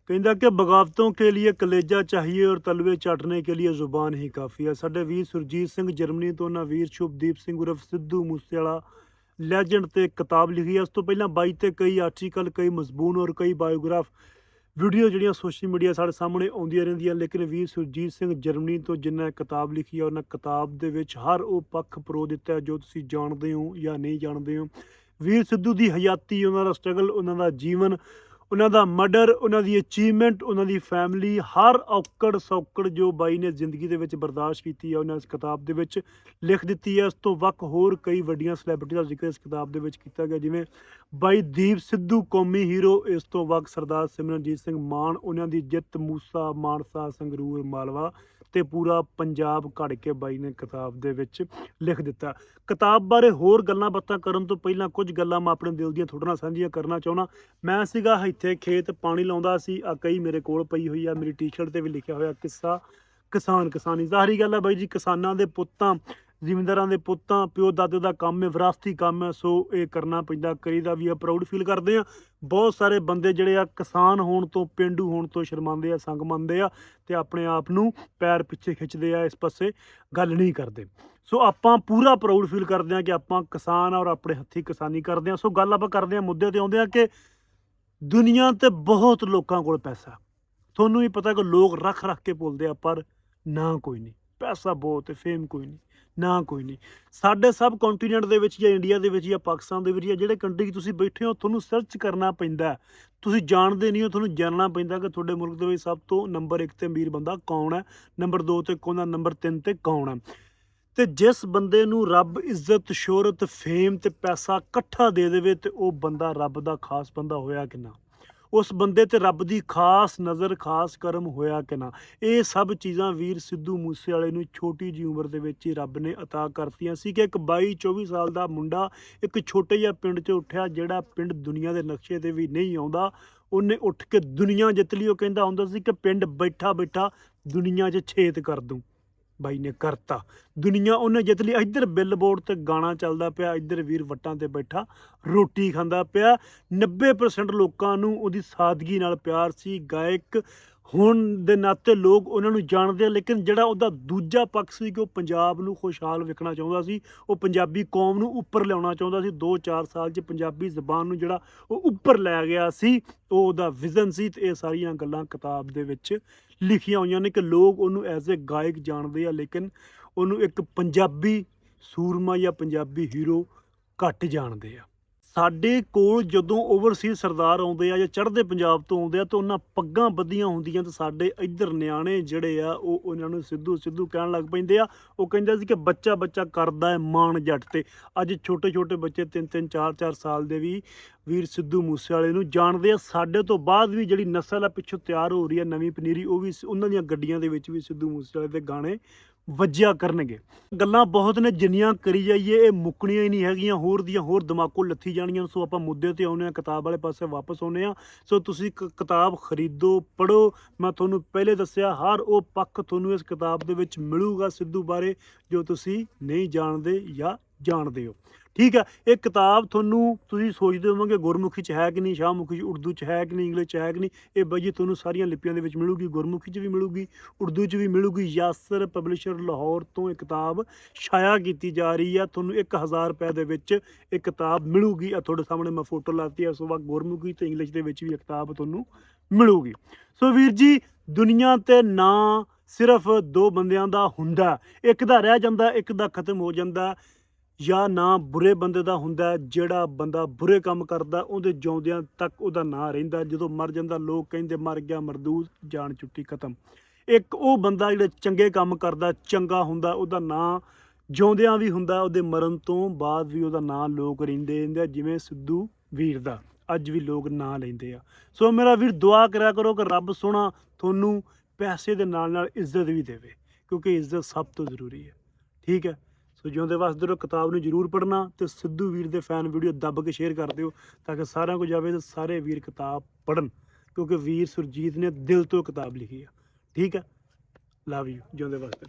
ਕਹਿੰਦਾ ਕਿ ਬਗਾਵਤों के लिए कलेजा चाहिए और तलवे चाटने के लिए ਜ਼ੁਬਾਨ ਹੀ ਕਾਫੀ ਹੈ। ਸਾਡੇ ਵੀਰ ਸੁਰਜੀਤ ਸਿੰਘ ਜਰਮਨੀ ਤੋਂ ਉਹਨਾਂ ਵੀਰ ਸ਼ੁਭਦੀਪ ਸਿੰਘ ਉਰਫ ਸਿੱਧੂ ਮੂਸੇਵਾਲਾ ਲੈਜੈਂਡ ਤੇ ਕਿਤਾਬ ਲਿਖੀ ਹੈ। ਉਸ ਤੋਂ ਪਹਿਲਾਂ 22 ਤੇ ਕਈ ਆਰਟੀਕਲ, ਕਈ ਮਜ਼ਬੂਨ ਔਰ ਕਈ ਬਾਇਓਗ੍ਰਾਫ ਵੀਡੀਓ ਜਿਹੜੀਆਂ ਸੋਸ਼ਲ ਮੀਡੀਆ ਸਾਡੇ ਸਾਹਮਣੇ ਆਉਂਦੀਆਂ ਰਹਿੰਦੀਆਂ, ਲੇਕਿਨ ਵੀਰ ਸੁਰਜੀਤ ਸਿੰਘ ਜਰਮਨੀ ਤੋਂ ਜਿਨ੍ਹਾਂ ਕਿਤਾਬ ਲਿਖੀ ਹੈ ਉਹਨਾਂ ਕਿਤਾਬ ਦੇ ਵਿੱਚ ਹਰ ਉਹ ਪੱਖ ਪਰੋ ਦਿੱਤਾ ਹੈ ਜੋ ਤੁਸੀਂ ਜਾਣਦੇ ਹੋ ਜਾਂ ਨਹੀਂ ਜਾਣਦੇ ਹੋ। ਵੀਰ ਸਿੱਧੂ ਦੀ ਹਯਾਤੀ, ਉਹਨਾਂ ਦਾ ਸਟਰਗਲ, ਉਹਨਾਂ ਦਾ ਜੀਵਨ, ਉਹਨਾਂ ਦਾ ਮਰਡਰ, ਉਹਨਾਂ ਦੀ ਅਚੀਵਮੈਂਟ, ਉਹਨਾਂ ਦੀ ਫੈਮਿਲੀ, ਹਰ ਔਕੜ ਸੌਕੜ ਜੋ ਬਾਈ ਨੇ ਜ਼ਿੰਦਗੀ ਦੇ ਵਿੱਚ ਬਰਦਾਸ਼ਤ ਕੀਤੀ ਹੈ ਉਹਨਾਂ ਇਸ ਕਿਤਾਬ ਦੇ ਵਿੱਚ ਲਿਖ ਦਿੱਤੀ ਹੈ। ਇਸ ਤੋਂ ਵੱਖ ਹੋਰ ਕਈ ਵੱਡੀਆਂ ਸੈਲੈਬਰਿਟੀ ਦਾ ਜ਼ਿਕਰ ਇਸ ਕਿਤਾਬ ਦੇ ਵਿੱਚ ਕੀਤਾ ਗਿਆ, ਜਿਵੇਂ ਬਾਈ ਦੀਪ ਸਿੱਧੂ ਕੌਮੀ ਹੀਰੋ। ਇਸ ਤੋਂ ਵੱਖ ਸਰਦਾਰ ਸਿਮਰਨਜੀਤ ਸਿੰਘ ਮਾਨ, ਉਹਨਾਂ ਦੀ ਜਿੱਤ, ਮੂਸਾ, ਮਾਨਸਾ, ਸੰਗਰੂਰ, ਮਾਲਵਾ ਤੇ ਪੂਰਾ ਪੰਜਾਬ ਘੜ ਕੇ ਬਾਈ ਨੇ ਕਿਤਾਬ ਦੇ ਵਿੱਚ ਲਿਖ ਦਿੱਤਾ। ਕਿਤਾਬ ਬਾਰੇ ਹੋਰ ਗੱਲਾਂ ਬਾਤਾਂ ਕਰਨ ਤੋਂ ਪਹਿਲਾਂ ਕੁਝ ਗੱਲਾਂ ਮੈਂ ਆਪਣੇ ਦਿਲ ਦੀਆਂ ਤੁਹਾਡੇ ਨਾਲ ਸਾਂਝੀਆਂ ਕਰਨਾ ਚਾਹੁੰਦਾ। ਮੈਂ ਸੀਗਾ ਇੱਥੇ ਖੇਤ ਪਾਣੀ ਲਾਉਂਦਾ ਸੀ, ਆ ਕਈ ਮੇਰੇ ਕੋਲ ਪਈ ਹੋਈ ਆ, ਮੇਰੀ ਟੀ-ਸ਼ਰਟ ਤੇ ਵੀ ਲਿਖਿਆ ਹੋਇਆ ਕਿੱਸਾ ਕਿਸਾਨ ਕਿਸਾਨੀ। ਜ਼ਾਹਰੀ ਗੱਲ ਹੈ ਬਾਈ ਜੀ, ਕਿਸਾਨਾਂ ਦੇ ਪੁੱਤਾਂ, ਜ਼ਿਮੀਂਦਾਰਾਂ ਦੇ ਪੁੱਤਾਂ, ਪਿਓ ਦਾਦੇ ਦਾ ਕੰਮ ਹੈ, ਵਿਰਾਸਤੀ ਕੰਮ ਹੈ, ਸੋ ਇਹ ਕਰਨਾ ਪੈਂਦਾ, ਕਰੀਦਾ ਵੀ ਆ, ਪ੍ਰਾਊਡ ਫੀਲ ਕਰਦੇ ਆ। ਬਹੁਤ ਸਾਰੇ ਬੰਦੇ ਜਿਹੜੇ ਆ ਕਿਸਾਨ ਹੋਣ ਤੋਂ, ਪੇਂਡੂ ਹੋਣ ਤੋਂ ਸ਼ਰਮਾਉਂਦੇ ਆ, ਸੰਗ ਮੰਨਦੇ ਆ ਤੇ ਆਪਣੇ ਆਪ ਨੂੰ ਪੈਰ ਪਿੱਛੇ ਖਿੱਚਦੇ ਆ, ਇਸ ਪਾਸੇ ਗੱਲ ਨਹੀਂ ਕਰਦੇ। ਸੋ ਆਪਾਂ ਪੂਰਾ ਪ੍ਰਾਊਡ ਫੀਲ ਕਰਦੇ ਆ ਕਿ ਆਪਾਂ ਕਿਸਾਨ ਆ ਔਰ ਆਪਣੇ ਹੱਥੀਂ ਕਿਸਾਨੀ ਕਰਦੇ ਆ। ਸੋ ਗੱਲ ਆਪਾਂ ਕਰਦੇ ਆ, ਮੁੱਦੇ ਤੇ ਆਉਂਦੇ ਆ ਕਿ ਦੁਨੀਆ ਤੇ ਬਹੁਤ ਲੋਕਾਂ ਕੋਲ ਪੈਸਾ, ਤੁਹਾਨੂੰ ਵੀ ਪਤਾ ਕਿ ਲੋਕ ਰੱਖ ਰੱਖ ਕੇ ਭੁੱਲਦੇ ਆ, ਪਰ ਨਾ ਕੋਈ ਨਹੀਂ, ਪੈਸਾ ਬਹੁਤ ਹੈ, ਫੇਮ ਕੋਈ ਨਹੀਂ, ਨਾ ਕੋਈ ਨਹੀਂ। ਸਾਡੇ ਸਬ ਕੰਟੀਨੈਂਟ ਦੇ ਵਿੱਚ ਜਾਂ ਇੰਡੀਆ ਦੇ ਵਿੱਚ ਜਾਂ ਪਾਕਿਸਤਾਨ ਦੇ ਵਿੱਚ ਜਾਂ ਜਿਹੜੇ ਕੰਟਰੀ 'ਚ ਤੁਸੀਂ ਬੈਠੇ ਹੋ, ਤੁਹਾਨੂੰ ਸਰਚ ਕਰਨਾ ਪੈਂਦਾ, ਤੁਸੀਂ ਜਾਣਦੇ ਨਹੀਂ ਹੋ, ਤੁਹਾਨੂੰ ਜਾਣਨਾ ਪੈਂਦਾ ਕਿ ਤੁਹਾਡੇ ਮੁਲਕ ਦੇ ਵਿੱਚ ਸਭ ਤੋਂ ਨੰਬਰ 1 ਤੇ ਅਮੀਰ ਬੰਦਾ ਕੌਣ ਹੈ, ਨੰਬਰ 2 ਤੇ ਕੌਣ ਹੈ, ਨੰਬਰ 3 ਤੇ ਕੌਣ ਹੈ। ਤੇ ਜਿਸ ਬੰਦੇ ਨੂੰ ਰੱਬ ਇੱਜ਼ਤ, ਸ਼ੋਹਰਤ, ਫੇਮ ਤੇ ਪੈਸਾ ਇਕੱਠਾ ਦੇ ਦੇਵੇ ਤੇ ਉਹ ਬੰਦਾ ਰੱਬ ਦਾ ਖਾਸ ਬੰਦਾ ਹੋਇਆ ਕਿ ਨਾ, ਉਸ ਬੰਦੇ ਤੇ ਰੱਬ ਦੀ ਖਾਸ ਨਜ਼ਰ, ਖਾਸ ਕਰਮ ਹੋਇਆ ਕਿ ਨਾ। ਇਹ ਸਭ ਚੀਜ਼ਾਂ ਵੀਰ ਸਿੱਧੂ ਮੂਸੇਵਾਲੇ ਨੂੰ ਛੋਟੀ ਜਿਹੀ ਉਮਰ ਦੇ ਵਿੱਚ ਹੀ ਰੱਬ ਨੇ ਅਤਾ ਕਰਤੀਆਂ ਸੀ ਕਿ ਇੱਕ 22-24 ਸਾਲ ਦਾ ਮੁੰਡਾ ਇੱਕ ਛੋਟੇ ਜਿਹੇ ਪਿੰਡ 'ਚ ਉੱਠਿਆ, ਜਿਹੜਾ ਪਿੰਡ ਦੁਨੀਆ ਦੇ ਨਕਸ਼ੇ 'ਤੇ ਵੀ ਨਹੀਂ ਆਉਂਦਾ, ਉਹਨੇ ਉੱਠ ਕੇ ਦੁਨੀਆ ਜਿੱਤ ਲਈ। ਉਹ ਕਹਿੰਦਾ ਹੁੰਦਾ ਸੀ ਕਿ ਪਿੰਡ ਬੈਠਾ ਬੈਠਾ ਦੁਨੀਆ 'ਚ ਛੇਤ ਕਰ ਦੂੰ, ਬਾਈ ਨੇ ਕਰਤਾ, ਦੁਨੀਆ ਉਹਨੇ ਜਿੱਤ ਲਈ। ਇੱਧਰ ਬਿਲਬੋਰਡ ਤੇ ਗਾਣਾ ਚੱਲਦਾ ਪਿਆ, ਇੱਧਰ ਵੀਰ ਵੱਟਾਂ ਤੇ ਬੈਠਾ ਰੋਟੀ ਖਾਂਦਾ ਪਿਆ। 90% ਲੋਕਾਂ ਨੂੰ ਉਹਦੀ ਸਾਦਗੀ ਨਾਲ ਪਿਆਰ ਸੀ। ਗਾਇਕ ਹੋਣ ਦੇ ਨਾਤੇ ਲੋਕ ਉਹਨਾਂ ਨੂੰ ਜਾਣਦੇ ਆ, ਲੇਕਿਨ ਜਿਹੜਾ ਉਹਦਾ ਦੂਜਾ ਪੱਖ ਸੀ ਕਿ ਉਹ ਪੰਜਾਬ ਨੂੰ ਖੁਸ਼ਹਾਲ ਵੇਖਣਾ ਚਾਹੁੰਦਾ ਸੀ, ਉਹ ਪੰਜਾਬੀ ਕੌਮ ਨੂੰ ਉੱਪਰ ਲਿਆਉਣਾ ਚਾਹੁੰਦਾ ਸੀ। 2-4 ਸਾਲ 'ਚ ਪੰਜਾਬੀ ਜ਼ਬਾਨ ਨੂੰ ਜਿਹੜਾ ਉਹ ਉੱਪਰ ਲੈ ਗਿਆ ਸੀ, ਉਹ ਉਹਦਾ ਵਿਜ਼ਨ ਸੀ। ਤੇ ਇਹ ਸਾਰੀਆਂ ਗੱਲਾਂ ਕਿਤਾਬ ਦੇ ਵਿੱਚ ਲਿਖੀਆਂ ਹੋਈਆਂ ਨੇ ਕਿ ਲੋਕ ਉਹਨੂੰ ਐਜ਼ ਏ ਗਾਇਕ ਜਾਣਦੇ ਆ, ਲੇਕਿਨ ਉਹਨੂੰ ਇੱਕ ਪੰਜਾਬੀ ਸੂਰਮਾ ਜਾਂ ਪੰਜਾਬੀ ਹੀਰੋ ਘੱਟ ਜਾਣਦੇ ਆ। ਸਾਡੇ ਕੋਲ ਜਦੋਂ ਓਵਰਸੀਜ਼ ਸਰਦਾਰ ਆਉਂਦੇ ਆ ਜਾਂ ਚੜ੍ਹਦੇ ਪੰਜਾਬ ਤੋਂ ਆਉਂਦੇ ਆ ਤਾਂ ਉਹਨਾਂ ਪੱਗਾਂ ਬੱਧੀਆਂ ਹੁੰਦੀਆਂ, ਤੇ ਸਾਡੇ ਇੱਧਰ ਨਿਆਣੇ ਜਿਹੜੇ ਆ ਉਹ ਉਹਨਾਂ ਨੂੰ ਸਿੱਧੂ ਸਿੱਧੂ ਕਹਿਣ ਲੱਗ ਪੈਂਦੇ ਆ। ਉਹ ਕਹਿੰਦੇ ਸੀ ਕਿ ਬੱਚਾ ਬੱਚਾ ਕਰਦਾ ਹੈ ਮਾਣ ਜੱਟ ਤੇ। ਅੱਜ ਛੋਟੇ ਛੋਟੇ ਬੱਚੇ 3-3, 4-4 ਸਾਲ ਦੇ ਵੀ ਵੀਰ ਸਿੱਧੂ ਮੂਸੇਵਾਲੇ ਨੂੰ ਜਾਣਦੇ ਆ। ਸਾਡੇ ਤੋਂ ਬਾਅਦ ਵੀ ਜਿਹੜੀ ਨਸਲ ਆ ਪਿੱਛੋਂ ਤਿਆਰ ਹੋ ਰਹੀ ਹੈ, ਨਵੀਂ ਪਨੀਰੀ, ਉਹ ਵੀ ਉਹਨਾਂ ਦੀਆਂ ਗੱਡੀਆਂ ਦੇ ਵਿੱਚ ਵੀ ਸਿੱਧੂ ਮੂਸੇਵਾਲੇ ਦੇ ਗਾਣੇ ਵੱਜਿਆ ਕਰਨਗੇ। ਗੱਲਾਂ ਬਹੁਤ ਨੇ, ਜਿੰਨੀਆਂ ਕਰੀ ਜਾਈਏ ਇਹ ਮੁੱਕਣੀਆਂ ਹੀ ਨਹੀਂ ਹੈਗੀਆਂ, ਹੋਰ ਦੀਆਂ ਹੋਰ ਦਿਮਾਗੋਂ ਲੱਥੀ ਜਾਣੀਆਂ। ਸੋ ਆਪਾਂ ਮੁੱਦੇ ਤੇ ਆਉਂਦੇ ਹਾਂ, ਕਿਤਾਬ ਵਾਲੇ ਪਾਸੇ ਵਾਪਸ ਆਉਂਦੇ ਹਾਂ। ਸੋ ਤੁਸੀਂ ਕਿਤਾਬ ਖਰੀਦੋ, ਪੜ੍ਹੋ। ਮੈਂ ਤੁਹਾਨੂੰ ਪਹਿਲੇ ਦੱਸਿਆ ਹਰ ਉਹ ਪੱਖ ਤੁਹਾਨੂੰ ਇਸ ਕਿਤਾਬ ਦੇ ਵਿੱਚ ਮਿਲੂਗਾ ਸਿੱਧੂ ਬਾਰੇ ਜੋ ਤੁਸੀਂ ਨਹੀਂ ਜਾਣਦੇ ਜਾਂ ਜਾਣਦੇ ਹੋ। ਠੀਕ ਹੈ, ਇਹ ਕਿਤਾਬ ਤੁਹਾਨੂੰ, ਤੁਸੀਂ ਸੋਚਦੇ ਹੋਵੋਗੇ ਗੁਰਮੁਖੀ 'ਚ ਹੈ ਕਿ ਨਹੀਂ, ਸ਼ਾਹਮੁਖੀ 'ਚ, ਉਰਦੂ 'ਚ ਹੈ ਕਿ ਨਹੀਂ, ਇੰਗਲਿਸ਼ 'ਚ ਹੈ ਕਿ ਨਹੀਂ। ਇਹ ਬਾਈ ਜੀ ਤੁਹਾਨੂੰ ਸਾਰੀਆਂ ਲਿਪੀਆਂ ਦੇ ਵਿੱਚ ਮਿਲੂਗੀ, ਗੁਰਮੁਖੀ 'ਚ ਵੀ ਮਿਲੂਗੀ, ਉਰਦੂ 'ਚ ਵੀ ਮਿਲੂਗੀ। ਯਾਸਰ ਪਬਲਿਸ਼ਰ ਲਾਹੌਰ ਤੋਂ ਇਹ ਕਿਤਾਬ ਛਾਇਆ ਕੀਤੀ ਜਾ ਰਹੀ ਹੈ। ਤੁਹਾਨੂੰ 1000 ਰੁਪਏ ਦੇ ਵਿੱਚ ਇਹ ਕਿਤਾਬ ਮਿਲੂਗੀ। ਆ ਤੁਹਾਡੇ ਸਾਹਮਣੇ ਮੈਂ ਫੋਟੋ ਲਾਤੀ ਹੈ। ਉਸ ਤੋਂ ਬਾਅਦ ਗੁਰਮੁਖੀ ਤੇ ਇੰਗਲਿਸ਼ ਦੇ ਵਿੱਚ ਵੀ ਇਹ ਕਿਤਾਬ ਤੁਹਾਨੂੰ ਮਿਲੂਗੀ। ਸੋ ਵੀਰ ਜੀ, ਦੁਨੀਆ ਤੇ ਨਾ ਸਿਰਫ 2 ਬੰਦਿਆਂ ਦਾ ਹੁੰਦਾ, ਇੱਕ ਦਾ ਰਹਿ ਜਾਂਦਾ, ਇੱਕ ਦਾ ਖਤਮ ਹੋ ਜਾਂਦਾ, ਜਾਂ ਨਾ ਬੁਰੇ ਬੰਦੇ ਦਾ ਹੁੰਦਾ। ਜਿਹੜਾ ਬੰਦਾ ਬੁਰੇ ਕੰਮ ਕਰਦਾ ਉਹਦੇ ਜਿਉਂਦਿਆਂ ਤੱਕ ਉਹਦਾ ਨਾਂ ਰਹਿੰਦਾ, ਜਦੋਂ ਮਰ ਜਾਂਦਾ ਲੋਕ ਕਹਿੰਦੇ ਮਰ ਗਿਆ ਮਰਦੂਦ, ਜਾਨ ਛੁੱਟੀ ਖਤਮ। ਇੱਕ ਉਹ ਬੰਦਾ ਜਿਹੜਾ ਚੰਗੇ ਕੰਮ ਕਰਦਾ, ਚੰਗਾ ਹੁੰਦਾ, ਉਹਦਾ ਨਾਂ ਜਿਉਂਦਿਆਂ ਵੀ ਹੁੰਦਾ, ਉਹਦੇ ਮਰਨ ਤੋਂ ਬਾਅਦ ਵੀ ਉਹਦਾ ਨਾਂ ਲੋਕ ਰਹਿੰਦੇ ਆ, ਜਿਵੇਂ ਸਿੱਧੂ ਵੀਰ ਦਾ ਅੱਜ ਵੀ ਲੋਕ ਨਾਂ ਲੈਂਦੇ ਆ। ਸੋ ਮੇਰਾ ਵੀਰ, ਦੁਆ ਕਰਿਆ ਕਰੋ ਕਿ ਰੱਬ ਸੋਹਣਾ ਤੁਹਾਨੂੰ ਪੈਸੇ ਦੇ ਨਾਲ ਨਾਲ ਇੱਜ਼ਤ ਵੀ ਦੇਵੇ, ਕਿਉਂਕਿ ਇੱਜ਼ਤ ਸਭ ਤੋਂ ਜ਼ਰੂਰੀ ਹੈ। ਠੀਕ ਹੈ, ਸੋ ਜਿਉਂਦੇ ਵਸਦੇ ਰਹੋ। ਕਿਤਾਬ ਨੂੰ ਜ਼ਰੂਰ ਪੜ੍ਹਨਾ ਤੇ ਸਿੱਧੂ ਵੀਰ ਦੇ ਫੈਨ ਵੀਡੀਓ ਦੱਬ ਕੇ ਸ਼ੇਅਰ ਕਰ ਦਿਓ ਤਾਂ ਕਿ ਸਾਰਿਆਂ ਕੋਲ ਜਾਵੇ ਤੇ ਸਾਰੇ ਵੀਰ ਕਿਤਾਬ ਪੜ੍ਹਨ, ਕਿਉਂਕਿ ਵੀਰ ਸੁਰਜੀਤ ਨੇ ਦਿਲ ਤੋਂ ਕਿਤਾਬ ਲਿਖੀ ਆ। ਠੀਕ ਹੈ, ਲਵ ਯੂ, ਜਿਉਂਦੇ ਵਸਦੇ ਰਹੋ।